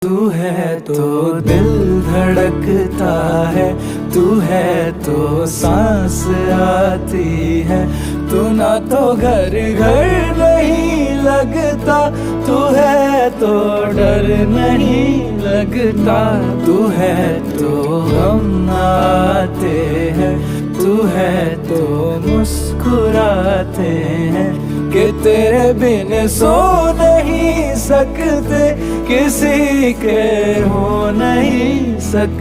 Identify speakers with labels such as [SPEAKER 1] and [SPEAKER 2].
[SPEAKER 1] तू है तो दिल धड़कता है, तू है तो सांस आती है, तू ना तो घर घर नहीं लगता, तू है तो डर नहीं लगता, तू है तो हम आते हैं, तू है तो मुस्कुराते हैं कि तेरे बिन सो नहीं सकते, किसी के हो नहीं सकते।